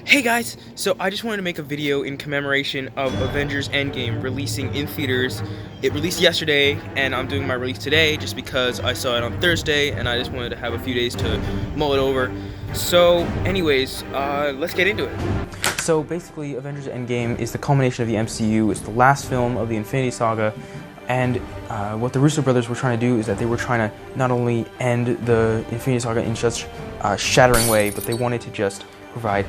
Hey guys! So I just wanted to make a video in commemoration of Avengers Endgame releasing in theaters. It released yesterday and I'm doing my release today just because I saw it on Thursday and I just wanted to have a few days to mull it over. So anyways, let's get into it. So basically Avengers Endgame is the culmination of the MCU. It's the last film of the Infinity Saga, and what the Russo brothers were trying to do is that they were trying to not only end the Infinity Saga in such a shattering way, but they wanted to just provide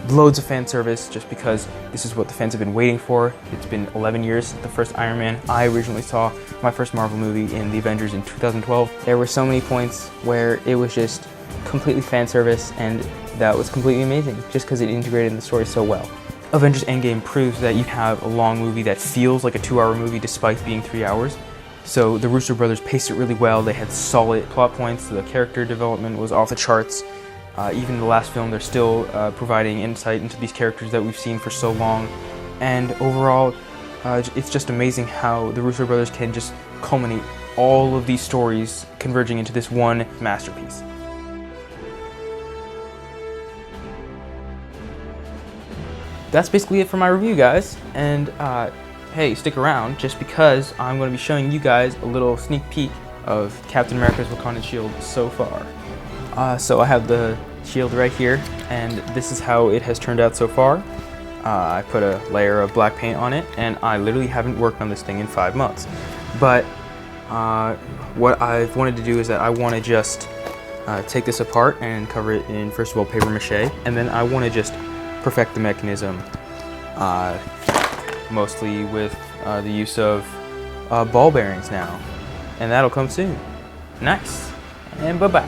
loads of fan service just because this is what the fans have been waiting for. It's been 11 years since the first Iron Man. I originally saw my first Marvel movie in the Avengers in 2012. There were so many points where it was just completely fan service, and that was completely amazing just because it integrated in the story so well. Avengers Endgame proves that you have a long movie that feels like a 2-hour movie despite being 3 hours. So the Russo brothers paced it really well. They had solid plot points. The character development was off the charts. Even in the last film, they're still providing insight into these characters that we've seen for so long. And overall, it's just amazing how the Russo brothers can just culminate all of these stories converging into this one masterpiece. That's basically it for my review, guys. And hey, stick around just because I'm going to be showing you guys a little sneak peek of Captain America's Wakandan Shield so far. So I have the shield right here, and this is how it has turned out so far. I put a layer of black paint on it, and I literally haven't worked on this thing in 5 months. But what I've wanted to do is that I want to just take this apart and cover it in, first of all, paper mache, and then I want to just perfect the mechanism, mostly with the use of ball bearings now. And that'll come soon. Nice. And bye-bye.